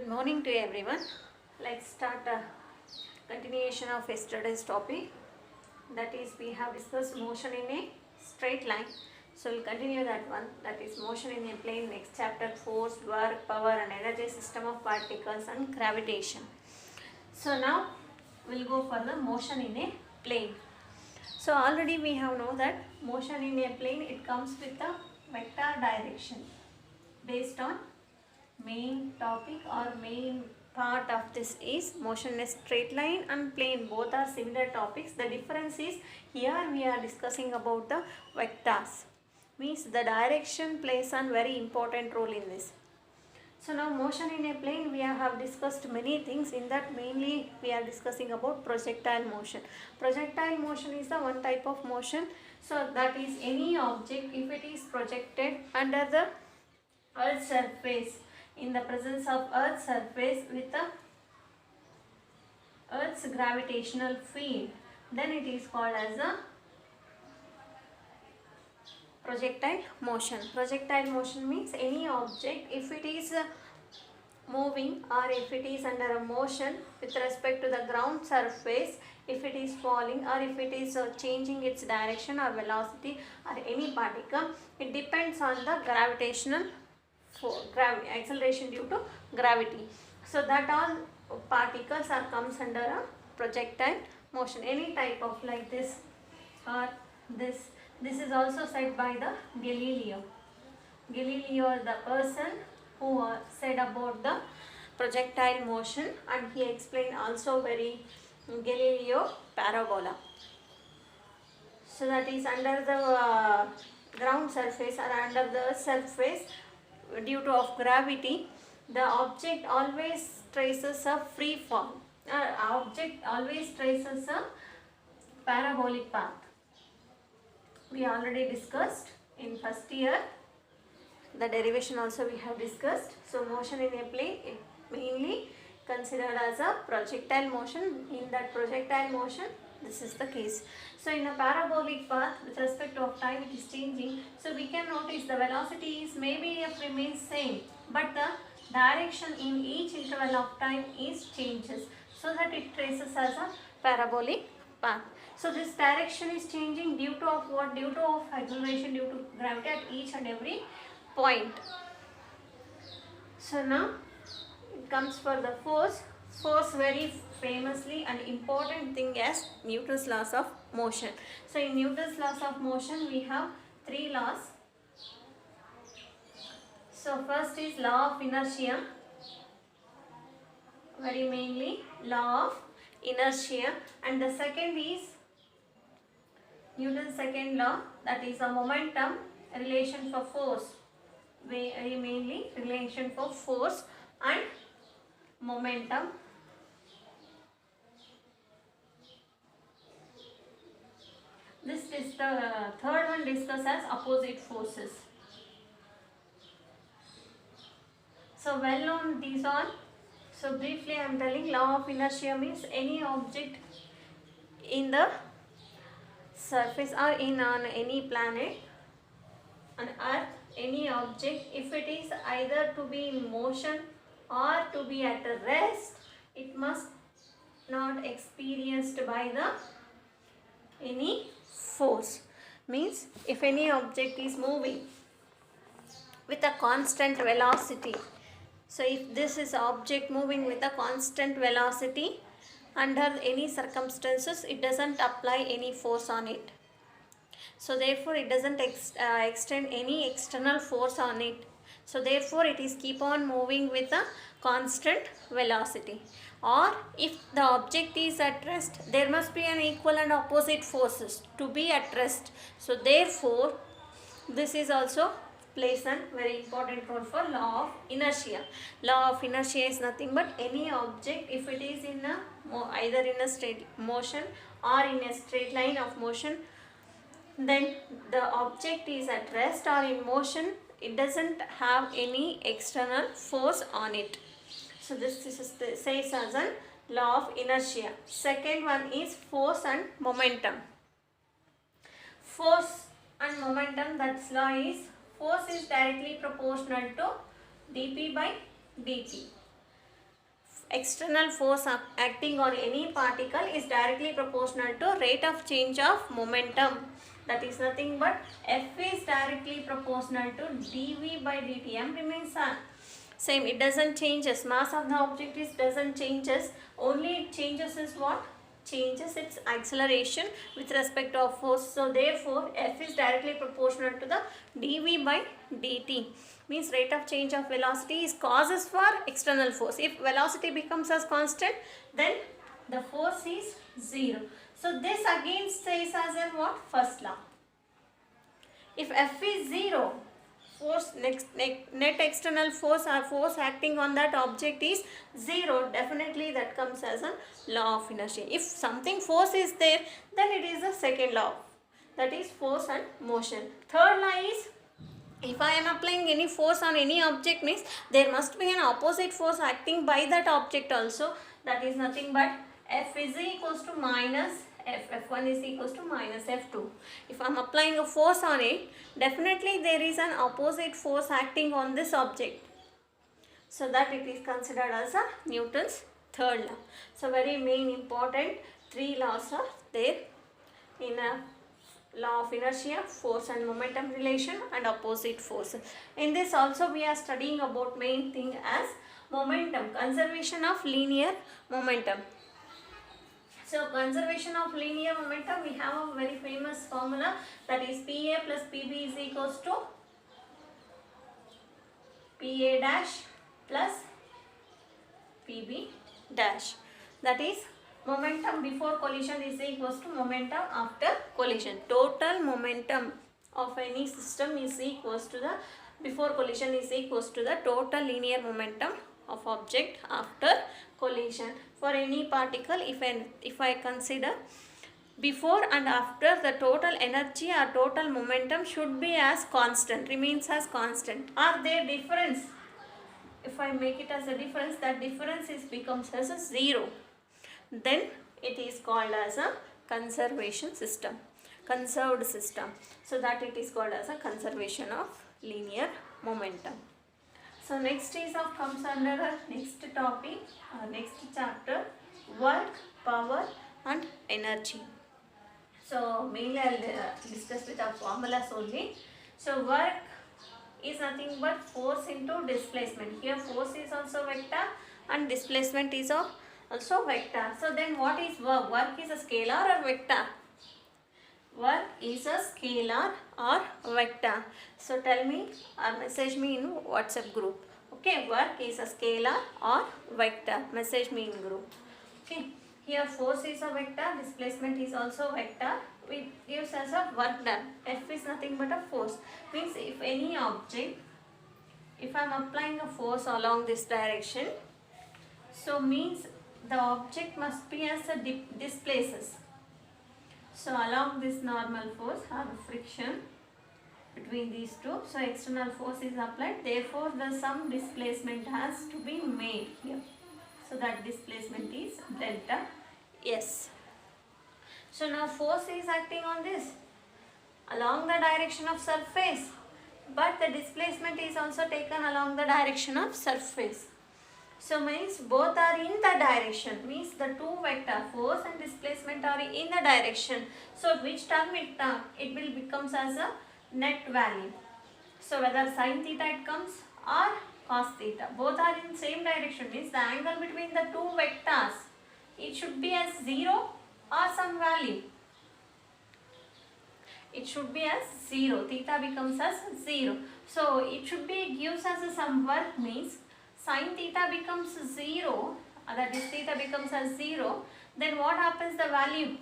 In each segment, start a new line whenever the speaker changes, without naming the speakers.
Good morning to everyone. Let's start a continuation of yesterday's topic. That is, we have discussed motion in a straight line. So we'll continue that one. That is motion in a plane. Next chapter, force, work, power and energy, system of particles and gravitation. So now we'll go for the motion in a plane. So already we have know that motion in a plane, it comes with a vector direction based on main topic or main part of this is motion in a straight line and plane. Both are similar topics. The difference is here we are discussing about the vectors. Means the direction plays a very important role in this. So now motion in a plane, we have discussed many things. In that mainly we are discussing about projectile motion. Projectile motion is the one type of motion. So that is any object if it is projected under the Earth's surface, in the presence of Earth's surface with the Earth's gravitational field, then it is called as a projectile motion. Projectile motion means any object if it is moving or if it is under a motion with respect to the ground surface, if it is falling or if it is changing its direction or velocity or any particle, it depends on the gravitational acceleration due to gravity. So that all particles are comes under a projectile motion. Any type of like this or this. This is also said by the Galileo. Galileo is the person who said about the projectile motion, and he explained also very Galileo parabola. So that is under the ground surface or under the surface, due to of gravity, the object always traces a free fall. Object always traces a parabolic path. We already discussed in first year. The derivation also we have discussed. So motion in a plane, it mainly considered as a projectile motion. In that projectile motion, this is the case. So in a parabolic path, with respect to of time, it is changing. So we can notice the velocity is maybe remains same, but the direction in each interval of time is changes, so that it traces as a parabolic path. So this direction is changing due to of what? Due to of acceleration due to gravity at each and every point. So now it comes for the force. Force very famously and important thing as Newton's laws of motion. So in Newton's laws of motion we have three laws. So first is law of inertia, very mainly law of inertia, and the second is Newton's second law, that is a momentum relation for force, very mainly relation for force and momentum. This is the third one discussed as opposite forces. So well known these all. So briefly I am telling, law of inertia means any object in the surface or in on any planet, on earth, any object, if it is either to be in motion or to be at a rest, it must not experienced by the any force. Means if any object is moving with a constant velocity, so if this is object moving with a constant velocity, under any circumstances it doesn't apply any force on it. So therefore it doesn't extend any external force on it. So therefore it is keep on moving with a constant velocity. Or if the object is at rest, there must be an equal and opposite forces to be at rest. So therefore this is also plays a very important role for law of inertia. Law of inertia is nothing but any object if it is in a either in a straight motion or in a straight line of motion, then the object is at rest or in motion, it doesn't have any external force on it. So this is says as a law of inertia. Second one is force and momentum. Force and momentum, that's law is force is directly proportional to dp by dt. external force acting on any particle is directly proportional to rate of change of momentum. That is nothing but F is directly proportional to dv by dt. M remains same, it doesn't changes. Mass of the object is doesn't changes. Only it changes is what? Changes its acceleration with respect of force. So therefore F is directly proportional to the dv by dt. Means rate of change of velocity is causes for external force. If velocity becomes as constant, then the force is 0. So this again says as a what? First law. If F is 0, force net external force or force acting on that object is 0, definitely that comes as a law of inertia. If something force is there, then it is the second law, that is force and motion. Third law is, if I am applying any force on any object, means there must be an opposite force acting by that object also. That is nothing but F is equals to minus F. F1 is equals to minus F2. If I am applying a force on it, definitely there is an opposite force acting on this object. So that it is considered as a Newton's third law. So very main important 3 laws are there in a law of inertia, force and momentum relation, and opposite forces. In this also we are studying about main thing as momentum, conservation of linear momentum. So conservation of linear momentum, we have a very famous formula, that is PA plus PB is equals to PA dash plus PB dash. That is momentum before collision is equals to momentum after collision. Total momentum of any system is equals to the, before collision is equals to the total linear momentum of object after collision. For any particle, if I consider before and after, the total energy or total momentum should be as constant, remains as constant. Are there difference? If I make it as a difference, that difference is becomes as a 0. Then it is called as a conservation system, conserved system. So that it is called as a conservation of linear momentum. So next is of comes under the next topic, next chapter, work, power and energy. So mainly I will discuss with our formulas only. So work is nothing but force into displacement. Here force is also vector and displacement is also vector. So then what is work? Work is a scalar or vector? Work is a scalar or vector. So tell me or message me in WhatsApp group. Okay, work is a scalar or vector. Message me in group. Okay, here force is a vector, displacement is also vector. It gives us a work done. F is nothing but a force. Means if any object, if I am applying a force along this direction, so means the object must be as a displaces. So along this normal force or friction between these two, so external force is applied, therefore the some displacement has to be made here. So that displacement is delta S. So now force is acting on this along the direction of surface, but the displacement is also taken along the direction of surface. So means both are in the direction, means the two vector force and displacement are in the direction. So which term it will becomes as a net value. So whether sin theta it comes or cos theta, both are in same direction, means the angle between the two vectors, it should be as 0 or some value. It should be as 0, theta becomes as 0. So it should be gives us some work, means sin theta becomes 0, that is theta becomes as 0, then what happens the value?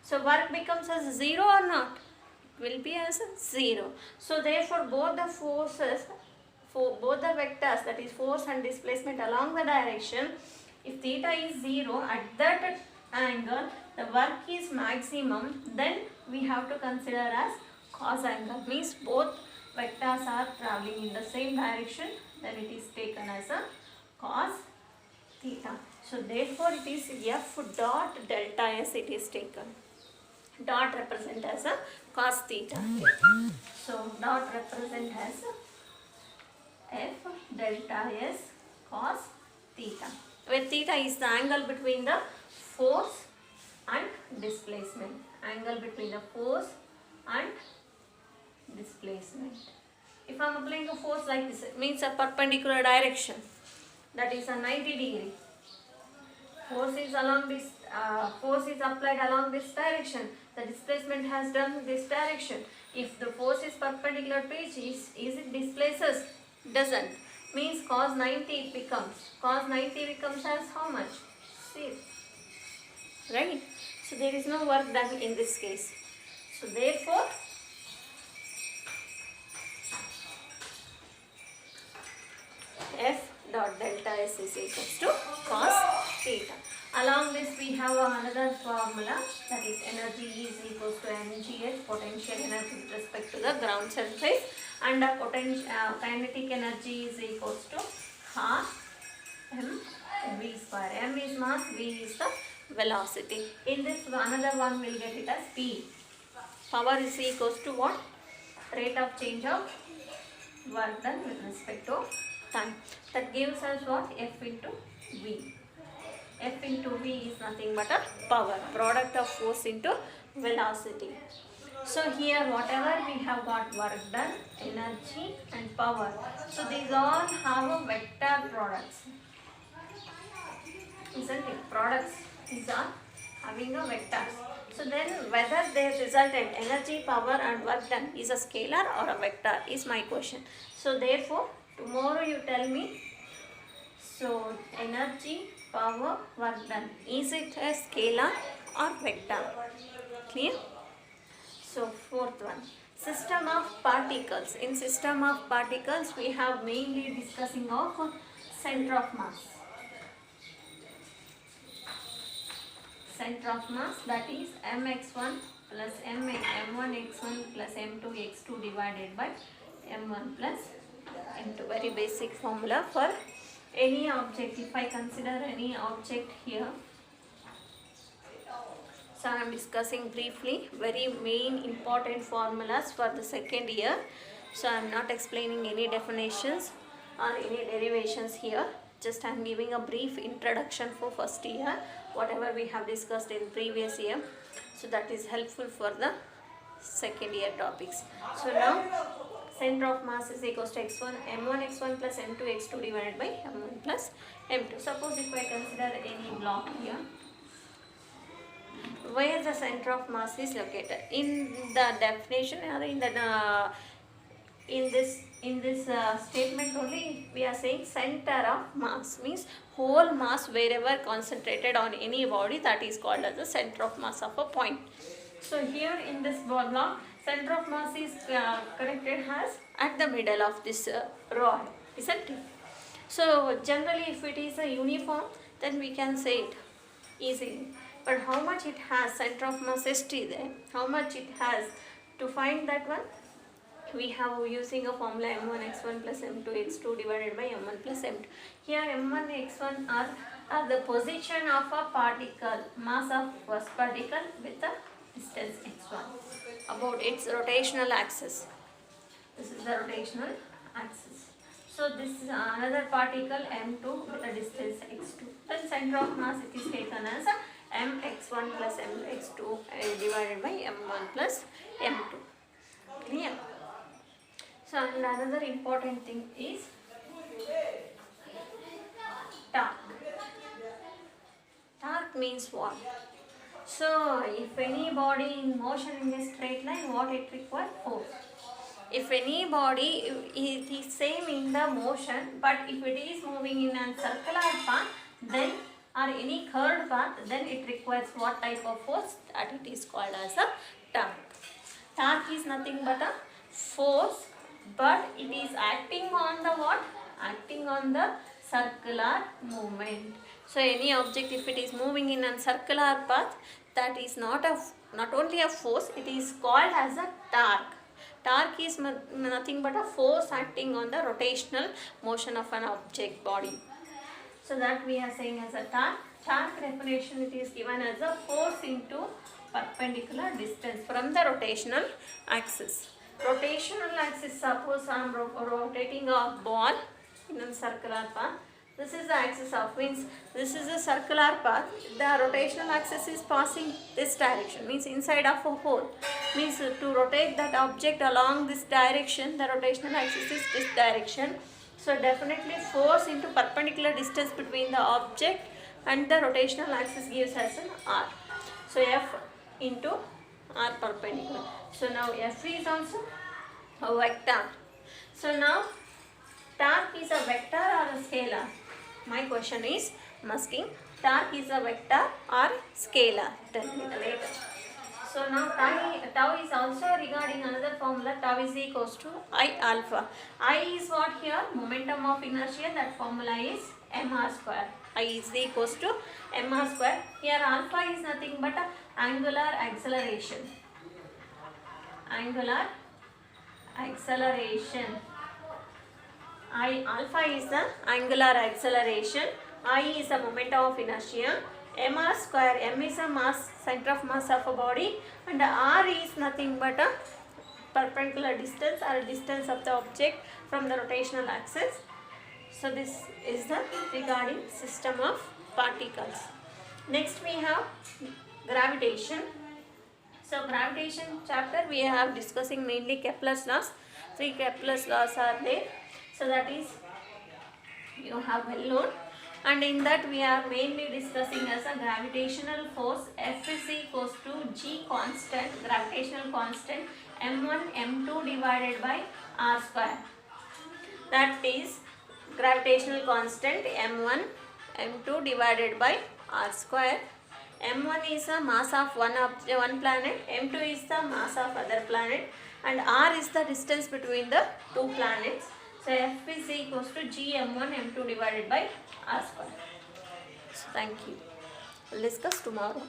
So work becomes as 0 or not? It will be as 0. So therefore both the forces, for both the vectors, that is force and displacement along the direction, if theta is 0, at that angle the work is maximum, then we have to consider as cos angle, means both vectors are travelling in the same direction, then it is taken as a cos theta. So therefore it is F dot delta S, it is taken. Dot represent as a cos theta. So dot represent as F delta S cos theta. where theta is the angle between the force and displacement. Angle between the force and displacement. If I am applying a force like this, it means a perpendicular direction, that is a 90 degree. Force is applied along this direction. The displacement has done this direction. If the force is perpendicular to it, is it displaces? Doesn't. Means cos 90 it becomes. Cos 90 becomes as how much? See. Right? So there is no work done in this case. So therefore, F dot delta S is equals to cos theta. Along this we have another formula, that is energy is equals to mgh, potential energy with respect to the ground surface, and kinetic energy is equals to half mv square. M is mass, v is the velocity. In this another one will get it as P. Power is equals to what? Rate of change of work done with respect to time. That gives us what? F into V. F into V is nothing but a power, product of force into velocity. So here whatever we have got work done, energy and power. So these all have a vector products. Isn't it? Products, these are having a vectors. So then whether their resultant energy, power and work done is a scalar or a vector is my question. So therefore tomorrow you tell me, so energy, power, work done, is it a scalar or vector? Clear? So fourth one, system of particles. In system of particles we have mainly discussing of center of mass. Center of mass, that is mx1 plus m1x1 plus m2x2 divided by m1 plus m2. Very basic formula for any object. If I consider any object here, so I am discussing briefly very main important formulas for the second year. So I am not explaining any definitions or any derivations here. Just I am giving a brief introduction for first year, whatever we have discussed in previous year. So that is helpful for the second year topics. So now center of mass is equals to x1, m1 x1 plus m2 x2 divided by m1 plus m2. Suppose if I consider any block here, where the center of mass is located? In the definition or in the in this statement only we are saying center of mass, means whole mass wherever concentrated on any body, that is called as the center of mass of a point. So here in this block, center of mass is connected as at the middle of this rod, isn't it? So generally if it is a uniform, then we can say it easily. But how much it has, center of mass ST there, how much it has, to find that one, we have using a formula m1 x1 plus m2 x2 divided by m1 plus m2. Here m1 x1 are the position of a particle, mass of first particle with the distance x1 about its rotational axis. This is the rotational axis. So this is another particle m2 with a distance x2. Then center of mass it is taken as a mx1 plus mx2 divided by m1 plus m2. Clear? So another important thing is torque. Torque means what? So if any body in motion in a straight line, what it requires? Force. If any body it is same in the motion, but if it is moving in a circular path, then or any curved path, then it requires what type of force? That it is called as a torque. Torque is nothing but a force, but it is acting on the what? Acting on the circular movement. So any object if it is moving in a circular path, that is not only a force, it is called as a torque. Torque is nothing but a force acting on the rotational motion of an object body. So that we are saying as a torque. Torque definition, it is given as a force into perpendicular distance from the rotational axis. Rotational axis, suppose I am rotating a ball in a circular path, This is the axis of, means this is a circular path. The rotational axis is passing this direction, means inside of a hole. Means to rotate that object along this direction, the rotational axis is this direction. So definitely force into perpendicular distance between the object and the rotational axis gives us an R. So F into R perpendicular. So now F is also a vector. So now torque is a vector or a scalar? My question is, I'm asking, torque is a vector or scalar? Tell me later. So now tau is also regarding another formula. Tau is equals to I alpha. I is what here? Momentum of inertia. That formula is mr square. I is equals to mr square. Here alpha is nothing but angular acceleration. Angular acceleration. I alpha is the angular acceleration. I is the momentum of inertia. Mr square, m is a mass, center of mass of a body, and r is nothing but a perpendicular distance or distance of the object from the rotational axis. So this is the regarding system of particles. Next we have gravitation. So gravitation chapter we have discussing mainly Kepler's laws. 3 Kepler's laws are there. So that is you have well known, and in that we are mainly discussing as a gravitational force. F is equals to G constant, gravitational constant m1 m2 divided by r square. That is gravitational constant m1 m2 divided by r square. m1 is the mass of one planet, m2 is the mass of other planet, and r is the distance between the two planets. So F is equals to G m1 m2 divided by r square. So thank you. We'll discuss tomorrow.